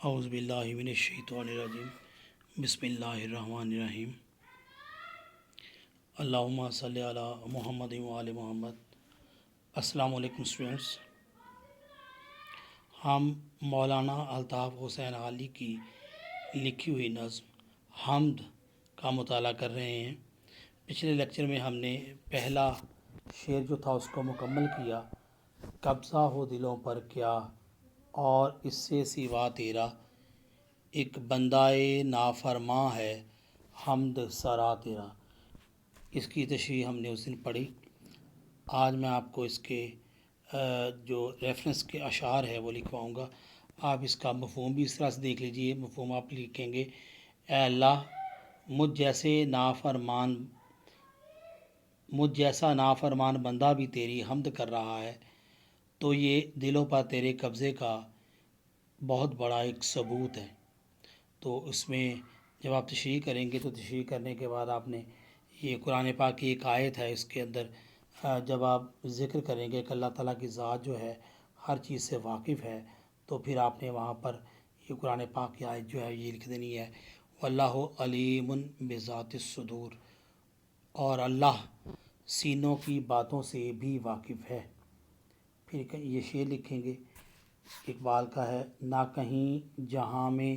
اعوذ باللہ من الشیطان الرجیم بسم اللہ الرحمن الرحیم اللہم صلی علی محمد وآل محمد۔ السلام علیکم اسٹوڈنٹس، ہم مولانا الطاف حسین علی کی لکھی ہوئی نظم حمد کا مطالعہ کر رہے ہیں۔ پچھلے لیکچر میں ہم نے پہلا شعر جو تھا اس کو مکمل کیا، قبضہ ہو دلوں پر کیا اور اس سے سوا تیرا، ایک بندہ نافرماں ہے حمد سرا تیرا۔ اس کی تشریح ہم نے اس دن پڑھی۔ آج میں آپ کو اس کے جو ریفرنس کے اشعار ہے وہ لکھواؤں گا۔ آپ اس کا مفہوم بھی اس طرح سے دیکھ لیجئے۔ مفہوم آپ لکھیں گے، اے اللہ مجھ جیسا نافرمان بندہ بھی تیری حمد کر رہا ہے، تو یہ دلوں پر تیرے قبضے کا بہت بڑا ایک ثبوت ہے۔ تو اس میں جب آپ تشریح کریں گے تو تشریح کرنے کے بعد آپ نے یہ قرآن پاک کی ایک آیت ہے، اس کے اندر جب آپ ذکر کریں گے کہ اللہ تعالیٰ کی ذات جو ہے ہر چیز سے واقف ہے، تو پھر آپ نے وہاں پر یہ قرآن پاک کی آیت جو ہے یہ لکھ دینی ہے، وَاللَّهُ عَلِيمٌ بِذَاتِ الصُّدُورِ، اور اللہ سینوں کی باتوں سے بھی واقف ہے۔ پھر یہ شعر لکھیں گے، اقبال کا ہے، نہ کہیں جہاں میں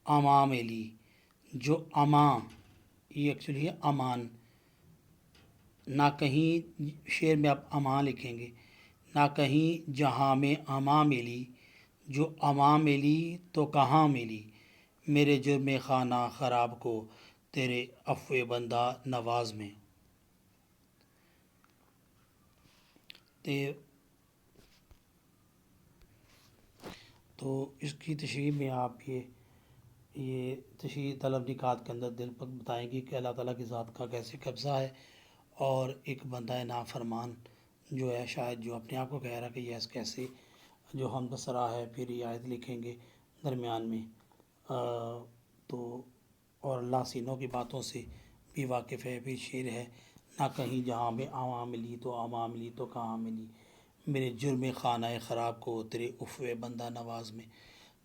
امان ملی، جو امان یہ ایکچولی ہے امان، نہ کہیں شعر میں آپ امان لکھیں گے، نہ کہیں جہاں میں امان ملی، جو امان ملی تو کہاں ملی، میرے جرم خانہ خراب کو تیرے عفو بندہ نواز میں۔ تو اس کی تشریح میں آپ یہ تشریح طلب نکات کے اندر دل پر بتائیں گی کہ اللہ تعالیٰ کی ذات کا کیسے قبضہ ہے، اور ایک بندہ نافرمان جو ہے شاید جو اپنے آپ کو کہہ رہا کہ یس کیسے جو حمد سرا ہے۔ پھر یہ آیت لکھیں گے درمیان میں، تو اور اللہ سینوں کی باتوں سے بھی واقف ہے۔ پھر شعر ہے، نہ کہیں جہاں میں امان ملی تو امان ملی تو کہاں ملی، میرے جرم خانہ خراب کو تیرے عفو بندہ نواز میں۔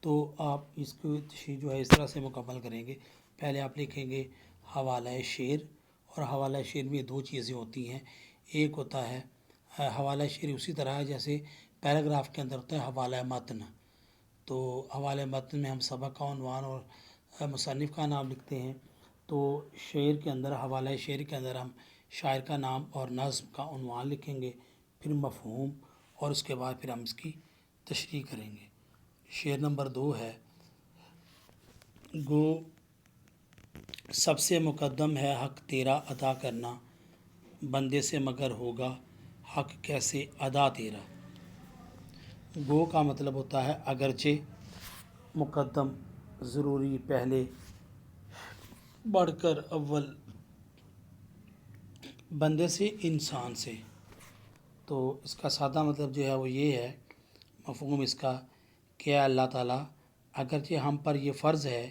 تو آپ اس کو تشریح جو ہے اس طرح سے مکمل کریں گے۔ پہلے آپ لکھیں گے حوالہ شعر، اور حوالہ شعر میں دو چیزیں ہوتی ہیں، ایک ہوتا ہے حوالہ شعر اسی طرح ہے جیسے پیراگراف کے اندر ہوتا ہے حوالہ متن۔ تو حوالہ متن میں ہم سبق کا عنوان اور مصنف کا نام لکھتے ہیں، تو شعر کے اندر حوالہ شعر کے اندر ہم شاعر کا نام اور نظم کا عنوان لکھیں گے، پھر مفہوم، اور اس کے بعد پھر ہم اس کی تشریح کریں گے۔ شعر نمبر 2 ہے، گو سب سے مقدم ہے حق تیرا ادا کرنا، بندے سے مگر ہوگا حق کیسے ادا تیرا۔ گو کا مطلب ہوتا ہے اگرچہ، مقدم ضروری، پہلے، بڑھ کر، اول، بندے سے انسان سے۔ تو اس کا سادہ مطلب جو ہے وہ یہ ہے، مفہوم اس کا، کہ اللہ تعالیٰ اگرچہ ہم پر یہ فرض ہے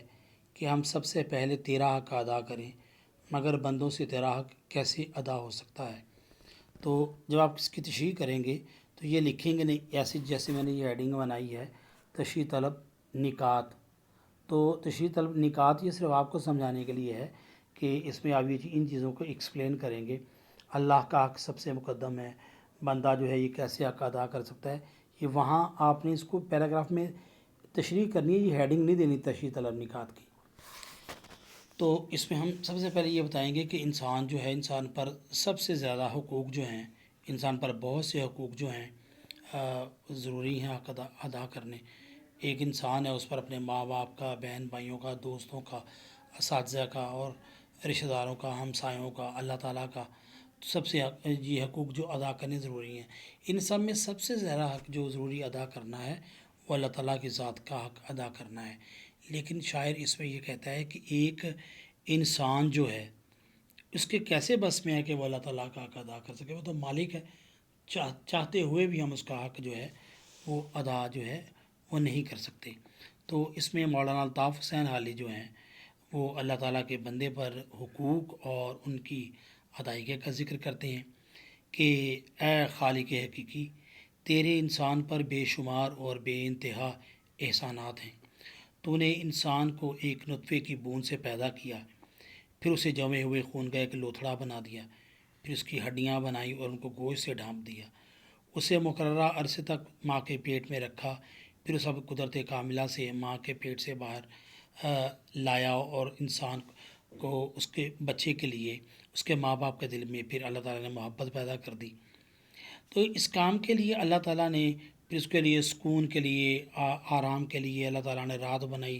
کہ ہم سب سے پہلے تیرا حق ادا کریں، مگر بندوں سے تیرا حق کیسے ادا ہو سکتا ہے۔ تو جب آپ اس کی تشریح کریں گے تو یہ لکھیں گے نہیں ایسے جیسے میں نے یہ ہیڈنگ بنائی ہے، تشریح طلب نکات۔ تو تشریح طلب نکات یہ صرف آپ کو سمجھانے کے لیے ہے کہ اس میں آپ یہ ان چیزوں کو ایکسپلین کریں گے۔ اللہ کا حق سب سے مقدم ہے، بندہ جو ہے یہ کیسے حق ادا کر سکتا ہے، یہ وہاں آپ نے اس کو پیراگراف میں تشریح کرنی ہے، یہ ہیڈنگ نہیں دینی تشریح طلب نکات کی۔ تو اس میں ہم سب سے پہلے یہ بتائیں گے کہ انسان جو ہے، انسان پر سب سے زیادہ حقوق جو ہیں، انسان پر بہت سے حقوق جو ہیں ضروری ہیں حق ادا کرنے۔ ایک انسان ہے، اس پر اپنے ماں باپ کا، بہن بھائیوں کا، دوستوں کا، اساتذہ کا اور رشتہ داروں کا، ہمسایوں کا، اللہ تعالیٰ کا، سب سے یہ حقوق جو ادا کرنے ضروری ہیں۔ ان سب میں سب سے زیادہ حق جو ضروری ادا کرنا ہے وہ اللہ تعالیٰ کی ذات کا حق ادا کرنا ہے۔ لیکن شاعر اس میں یہ کہتا ہے کہ ایک انسان جو ہے اس کے کیسے بس میں ہے کہ وہ اللہ تعالیٰ کا حق ادا کر سکے، وہ تو مالک ہے، چاہتے ہوئے بھی ہم اس کا حق جو ہے وہ ادا جو ہے وہ نہیں کر سکتے۔ تو اس میں مولانا الطاف حسین علی جو ہیں وہ اللہ تعالیٰ کے بندے پر حقوق اور ان کی ادائیگی کا ذکر کرتے ہیں کہ اے خالق حقیقی، تیرے انسان پر بے شمار اور بے انتہا احسانات ہیں، تو نے انسان کو ایک نطفے کی بوند سے پیدا کیا، پھر اسے جمے ہوئے خون کا ایک لوتھڑا بنا دیا، پھر اس کی ہڈیاں بنائیں اور ان کو گوشت سے ڈھانپ دیا، اسے مقررہ عرصے تک ماں کے پیٹ میں رکھا، پھر اس اب قدرت کاملہ سے ماں کے پیٹ سے باہر لایا، اور انسان کو اس کے بچے کے لیے اس کے ماں باپ کے دل میں پھر اللہ تعالیٰ نے محبت پیدا کر دی۔ تو اس کام کے لیے اللہ تعالیٰ نے پھر اس کے لیے سکون کے لیے آرام کے لیے اللہ تعالیٰ نے رات بنائی،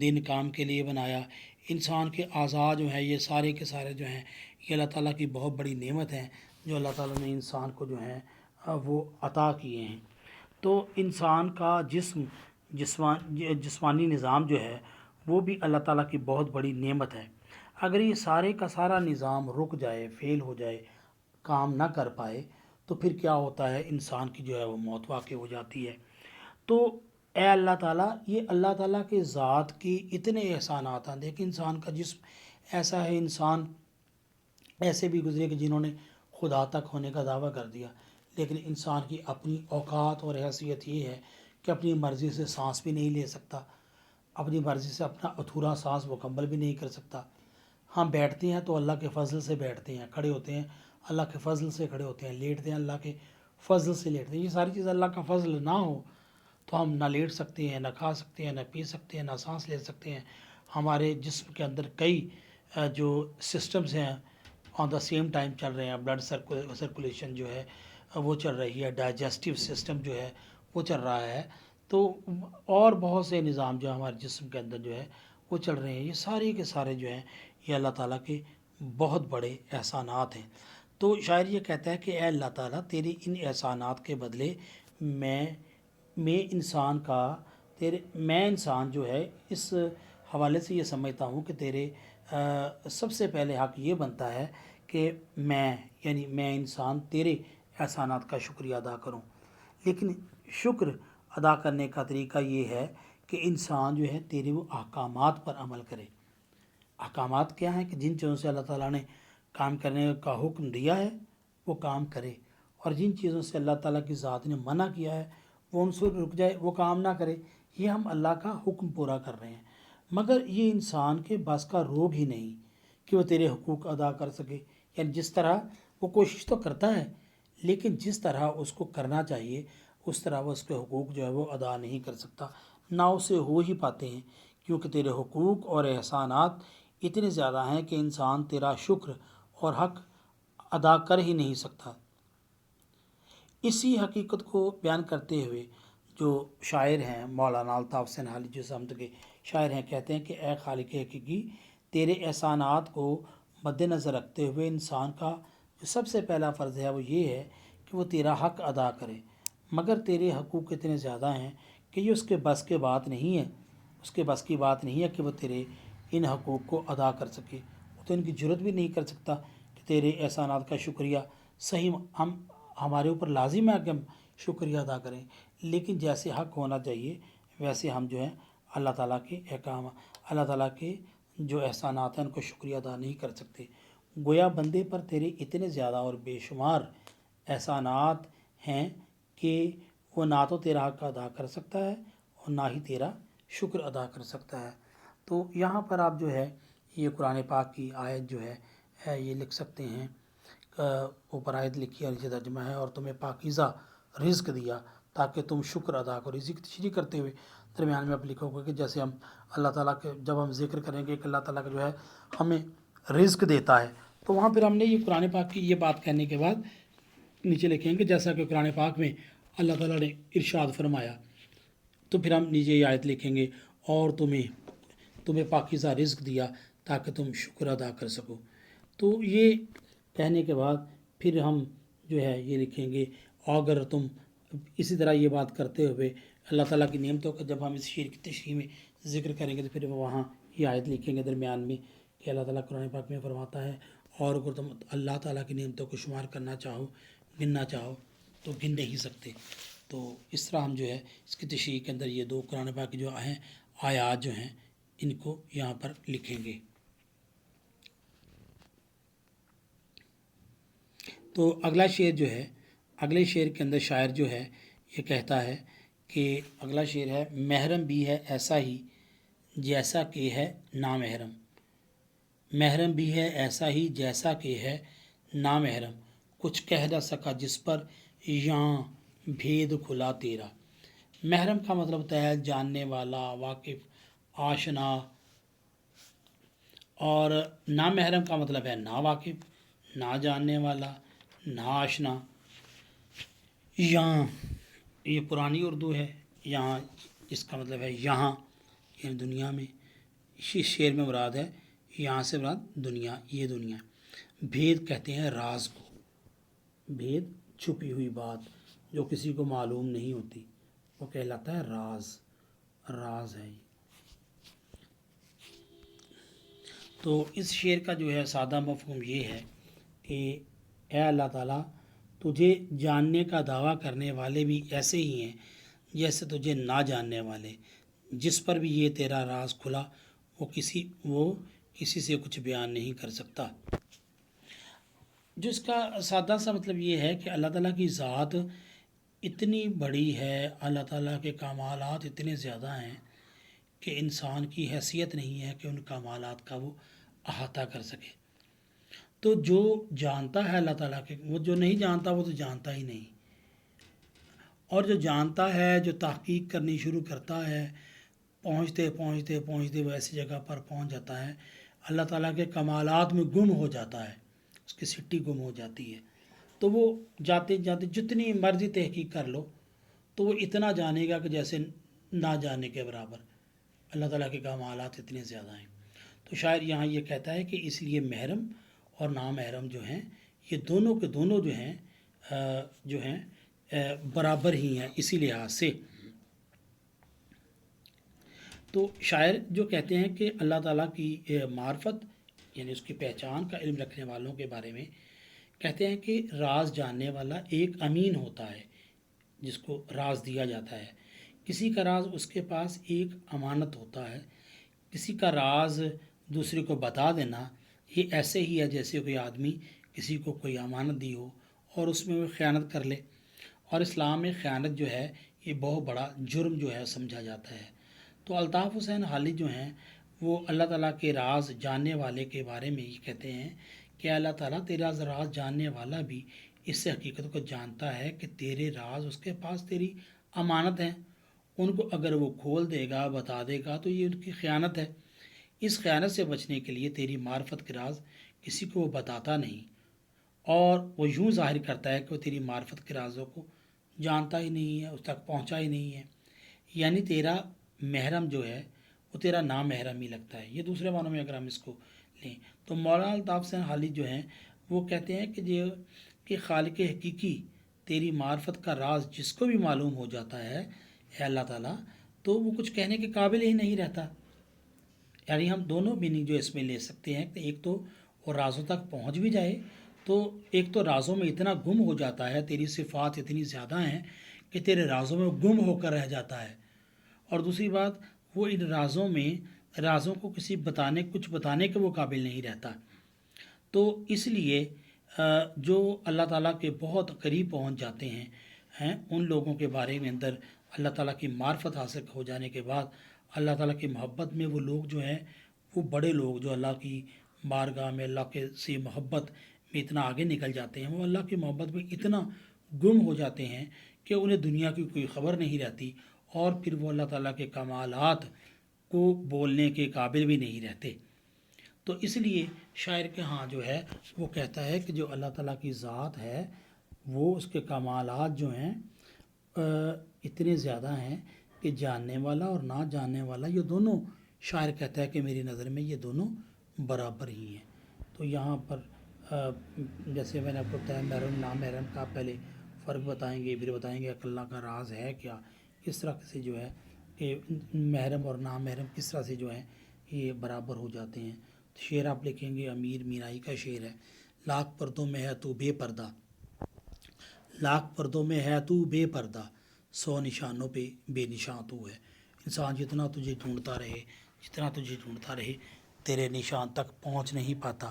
دن کام کے لیے بنایا۔ انسان کے اعضاء جو ہیں یہ سارے کے سارے جو ہیں یہ اللہ تعالیٰ کی بہت بڑی نعمت ہیں جو اللہ تعالیٰ نے انسان کو جو ہیں وہ عطا کیے ہیں۔ تو انسان کا جسمانی نظام جو ہے وہ بھی اللہ تعالیٰ کی بہت بڑی نعمت ہے۔ اگر یہ سارے کا سارا نظام رک جائے، فیل ہو جائے، کام نہ کر پائے تو پھر کیا ہوتا ہے، انسان کی جو ہے وہ موت واقع ہو جاتی ہے۔ تو اے اللہ تعالیٰ، یہ اللہ تعالیٰ کے ذات کی اتنے احسانات ہیں۔ دیکھیں انسان کا جسم ایسا ہے، انسان ایسے بھی گزرے کہ جنہوں نے خدا تک ہونے کا دعویٰ کر دیا، لیکن انسان کی اپنی اوقات اور حیثیت یہ ہے کہ اپنی مرضی سے سانس بھی نہیں لے سکتا، اپنی مرضی سے اپنا ادھورا سانس مکمل بھی نہیں کر سکتا۔ ہم بیٹھتے ہیں تو اللہ کے فضل سے بیٹھتے ہیں، کھڑے ہوتے ہیں اللہ کے فضل سے کھڑے ہوتے ہیں، لیٹتے ہیں اللہ کے فضل سے لیٹتے ہیں۔ یہ ساری چیز اللہ کا فضل نہ ہو تو ہم نہ لیٹ سکتے ہیں، نہ کھا سکتے ہیں، نہ پی سکتے ہیں، نہ سانس لے سکتے ہیں۔ ہمارے جسم کے اندر کئی جو سسٹمز ہیں آن دا سیم ٹائم چل رہے ہیں، بلڈ سرکولیشن جو ہے وہ چل رہی ہے، ڈائجسٹیو سسٹم جو ہے وہ چل رہا ہے، تو اور بہت سے نظام جو ہمارے جسم کے اندر جو ہے وہ چل رہے ہیں۔ یہ سارے کے سارے جو ہیں یہ اللہ تعالیٰ کے بہت بڑے احسانات ہیں۔ تو شاعر یہ کہتا ہے کہ اے اللہ تعالیٰ، تیری ان احسانات کے بدلے میں انسان جو ہے اس حوالے سے یہ سمجھتا ہوں کہ تیرے سب سے پہلے حق یہ بنتا ہے کہ یعنی میں انسان تیرے احسانات کا شکریہ ادا کروں۔ لیکن شکر ادا کرنے کا طریقہ یہ ہے کہ انسان جو ہے تیرے وہ احکامات پر عمل کرے۔ احکامات کیا ہیں؟ کہ جن چیزوں سے اللہ تعالیٰ نے کام کرنے کا حکم دیا ہے وہ کام کرے، اور جن چیزوں سے اللہ تعالیٰ کی ذات نے منع کیا ہے وہ ان سے رک جائے، وہ کام نہ کرے۔ یہ ہم اللہ کا حکم پورا کر رہے ہیں، مگر یہ انسان کے بس کا روگ ہی نہیں کہ وہ تیرے حقوق ادا کر سکے۔ یعنی جس طرح وہ کوشش تو کرتا ہے، لیکن جس طرح اس کو کرنا چاہیے اس طرح وہ اس کے حقوق جو ہے وہ ادا نہیں کر سکتا، نہ اسے ہو ہی پاتے ہیں، کیونکہ تیرے حقوق اور احسانات اتنے زیادہ ہیں کہ انسان تیرا شکر اور حق ادا کر ہی نہیں سکتا۔ اسی حقیقت کو بیان کرتے ہوئے جو شاعر ہیں مولانا الطاف سنہالی جو سمت کے شاعر ہیں، کہتے ہیں کہ اے خالق حقیقی، تیرے احسانات کو مد نظر رکھتے ہوئے انسان کا جو سب سے پہلا فرض ہے وہ یہ ہے کہ وہ تیرا حق ادا کرے، مگر تیرے حقوق اتنے زیادہ ہیں کہ یہ اس کے بس کے بات نہیں ہے، اس کے بس کی بات نہیں ہے کہ وہ تیرے ان حقوق کو ادا کر سکے۔ وہ تو ان کی جرت بھی نہیں کر سکتا کہ تیرے احسانات کا شکریہ صحیح ہمارے اوپر لازم ہے کہ ہم شکریہ ادا کریں، لیکن جیسے حق ہونا چاہیے ویسے ہم جو ہے اللہ تعالیٰ کے احکام، اللہ تعالیٰ کے جو احسانات ہیں ان کو شکریہ ادا نہیں کر سکتے۔ گویا بندے پر تیرے اتنے زیادہ اور بے شمار احسانات ہیں کہ وہ نہ تو تیرا حق ادا کر سکتا ہے اور نہ ہی تیرا شکر ادا کر سکتا ہے۔ تو یہاں پر آپ جو ہے یہ قرآن پاک کی آیت جو ہے یہ لکھ سکتے ہیں، اوپر آیت لکھی اور نیچے ترجمہ ہے، اور تمہیں پاکیزہ رزق دیا تاکہ تم شکر ادا کرو۔ رزق تشریح کرتے ہوئے درمیان میں آپ لکھو گے کہ جیسے ہم اللہ تعالیٰ کے جب ہم ذکر کریں گے کہ اللہ تعالیٰ کا جو ہے ہمیں رزق دیتا ہے، تو وہاں پھر ہم نے یہ قرآن پاک کی یہ بات کہنے کے بعد نیچے لکھیں گے جیسا کہ قرآن پاک میں اللہ تعالیٰ نے ارشاد فرمایا، تو پھر ہم نیچے یہ آیت لکھیں گے اور تمہیں پاکیزہ رزق دیا تاکہ تم شکر ادا کر سکو۔ تو یہ کہنے کے بعد پھر ہم جو ہے یہ لکھیں گے، اور اگر تم اسی طرح یہ بات کرتے ہوئے اللہ تعالیٰ کی نعمتوں کا جب ہم اس شعر کی تشریح میں ذکر کریں گے تو پھر وہاں یہ آیت لکھیں گے درمیان میں کہ اللہ تعالیٰ قرآن پاک میں فرماتا ہے، اور اگر تم اللہ تعالیٰ کی نعمتوں کو شمار کرنا چاہو، گننا چاہو تو گن نہیں سکتے۔ تو اس طرح ہم جو ہے اس کی تشریح کے اندر یہ دو قرآن پاک کی جو ہیں آیات جو ہیں ان کو یہاں پر لکھیں گے۔ تو اگلا شعر جو ہے، اگلے شعر کے اندر شاعر جو ہے یہ کہتا ہے کہ اگلا شعر ہے، محرم بھی ہے ایسا ہی جیسا کہ ہے نامحرم، محرم بھی ہے ایسا ہی جیسا کہ ہے نامحرم، کچھ کہہ نہ سکا جس پر یہاں بھید کھلا تیرا۔ محرم کا مطلب ہوتا ہے جاننے والا، واقف، آشنا، اور نامحرم کا مطلب ہے نا واقف، نہ جاننے والا، نہ آشنا۔ یہاں یہ پرانی اردو ہے، یہاں اس کا مطلب ہے یہاں، یعنی دنیا میں۔ اسی شعر میں مراد ہے یہاں سے مراد دنیا، یہ دنیا۔ بھید کہتے ہیں راز کو، بھید چھپی ہوئی بات جو کسی کو معلوم نہیں ہوتی، وہ کہلاتا ہے راز، راز ہے یہ۔ تو اس شعر کا جو ہے سادہ مفہوم یہ ہے کہ اے اللہ تعالیٰ، تجھے جاننے کا دعویٰ کرنے والے بھی ایسے ہی ہیں جیسے تجھے نہ جاننے والے، جس پر بھی یہ تیرا راز کھلا وہ کسی سے کچھ بیان نہیں کر سکتا۔ جو اس کا سادہ سا مطلب یہ ہے کہ اللہ تعالیٰ کی ذات اتنی بڑی ہے، اللہ تعالیٰ کے کمالات اتنے زیادہ ہیں کہ انسان کی حیثیت نہیں ہے کہ ان کمالات کا وہ احاطہ کر سکے۔ تو جو جانتا ہے اللہ تعالیٰ کے، وہ جو نہیں جانتا وہ تو جانتا ہی نہیں، اور جو جانتا ہے، جو تحقیق کرنی شروع کرتا ہے، پہنچتے پہنچتے پہنچتے وہ ایسی جگہ پر پہنچ جاتا ہے، اللہ تعالیٰ کے کمالات میں گم ہو جاتا ہے، اس کی سٹی گم ہو جاتی ہے۔ تو وہ جاتے جاتے جتنی مرضی تحقیق کر لو تو وہ اتنا جانے گا کہ جیسے نہ جانے کے برابر، اللہ تعالیٰ کے کمالات اتنے زیادہ ہیں۔ تو شاعر یہاں یہ کہتا ہے کہ اس لیے محرم اور نامحرم جو ہیں یہ دونوں کے دونوں جو ہیں برابر ہی ہیں اسی لحاظ سے۔ تو شاعر جو کہتے ہیں کہ اللہ تعالیٰ کی معرفت یعنی اس کی پہچان کا علم رکھنے والوں کے بارے میں کہتے ہیں کہ راز جاننے والا ایک امین ہوتا ہے جس کو راز دیا جاتا ہے، کسی کا راز اس کے پاس ایک امانت ہوتا ہے۔ کسی کا راز دوسرے کو بتا دینا یہ ایسے ہی ہے جیسے کوئی آدمی کسی کو کوئی امانت دی ہو اور اس میں وہ خیانت کر لے، اور اسلام میں خیانت جو ہے یہ بہت بڑا جرم جو ہے سمجھا جاتا ہے۔ تو الطاف حسین حالی جو ہیں وہ اللہ تعالیٰ کے راز جاننے والے کے بارے میں یہ کہتے ہیں کہ اللہ تعالیٰ تیرا راز جاننے والا بھی اس حقیقت کو جانتا ہے کہ تیرے راز اس کے پاس تیری امانت ہیں، ان کو اگر وہ کھول دے گا، بتا دے گا تو یہ ان کی خیانت ہے۔ اس خیانت سے بچنے کے لیے تیری معرفت کے راز کسی کو وہ بتاتا نہیں، اور وہ یوں ظاہر کرتا ہے کہ وہ تیری معرفت کے رازوں کو جانتا ہی نہیں ہے، اس تک پہنچا ہی نہیں ہے، یعنی تیرا محرم جو ہے وہ تیرا نامحرم ہی لگتا ہے۔ یہ دوسرے معنوں میں اگر ہم اس کو لیں تو مولانا الطاف حسین حالی جو ہیں وہ کہتے ہیں کہ خالق حقیقی تیری معرفت کا راز جس کو بھی معلوم ہو جاتا ہے اے اللہ تعالیٰ تو وہ کچھ کہنے کے قابل ہی نہیں رہتا۔ یعنی ہم دونوں میننگ جو اس میں لے سکتے ہیں کہ ایک تو وہ رازوں تک پہنچ بھی جائے، تو ایک تو رازوں میں اتنا گم ہو جاتا ہے، تیری صفات اتنی زیادہ ہیں کہ تیرے رازوں میں گم ہو کر رہ جاتا ہے، اور دوسری بات وہ ان رازوں کو کچھ بتانے کے وہ قابل نہیں رہتا۔ تو اس لیے جو اللہ تعالیٰ کے بہت قریب پہنچ جاتے ہیں ان لوگوں کے بارے میں اندر اللہ تعالیٰ کی معرفت حاصل ہو جانے کے بعد اللہ تعالیٰ کی محبت میں وہ لوگ جو ہیں وہ بڑے لوگ جو اللہ کی بارگاہ میں اللہ کے سے محبت میں اتنا آگے نکل جاتے ہیں، وہ اللہ کی محبت میں اتنا گم ہو جاتے ہیں کہ انہیں دنیا کی کوئی خبر نہیں رہتی، اور پھر وہ اللہ تعالیٰ کے کمالات کو بولنے کے قابل بھی نہیں رہتے۔ تو اس لیے شاعر کے ہاں جو ہے وہ کہتا ہے کہ جو اللہ تعالیٰ کی ذات ہے وہ اس کے کمالات جو ہیں اتنے زیادہ ہیں کہ جاننے والا اور نہ جاننے والا یہ دونوں، شاعر کہتا ہے کہ میری نظر میں یہ دونوں برابر ہی ہیں۔ تو یہاں پر جیسے میں نے آپ کو بتایا محرم نامحرم کا پہلے فرق بتائیں گے، پھر بتائیں گے کہ اللہ کا راز ہے کیا، کس طرح سے جو ہے کہ محرم اور نامحرم کس طرح سے جو ہیں یہ برابر ہو جاتے ہیں۔ شعر آپ لکھیں گے، امیر مینائی کا شعر ہے، لاکھ پردوں میں ہے تو بے پردہ، لاکھ پردوں میں ہے تو بے پردہ، 100 نشانوں پہ بے نشان تو ہے۔ انسان جتنا تجھے ڈھونڈتا رہے تیرے نشان تک پہنچ نہیں پاتا،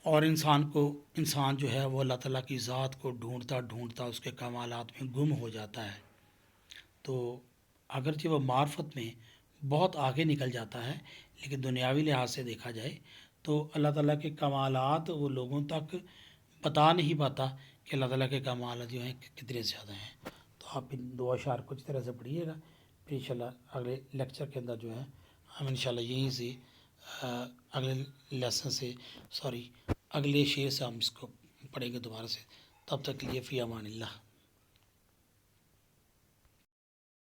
اور انسان جو ہے وہ اللہ تعالیٰ کی ذات کو ڈھونڈتا اس کے کمالات میں گم ہو جاتا ہے۔ تو اگرچہ وہ معرفت میں بہت آگے نکل جاتا ہے، لیکن دنیاوی لحاظ سے دیکھا جائے تو اللہ تعالیٰ کے کمالات وہ لوگوں تک بتا نہیں پاتا کہ اللہ تعالیٰ کے کمالات جو ہیں کتنے زیادہ ہیں۔ تو آپ ان دو اشعار کو اس طرح سے پڑھیے گا، پھر انشاءاللہ اگلے لیکچر کے اندر جو ہے ہم انشاءاللہ یہیں سے اگلے لیسن سے اگلے شعر سے ہم اس کو پڑھیں گے دوبارہ سے۔ تب تک کے لیے فی امان اللہ۔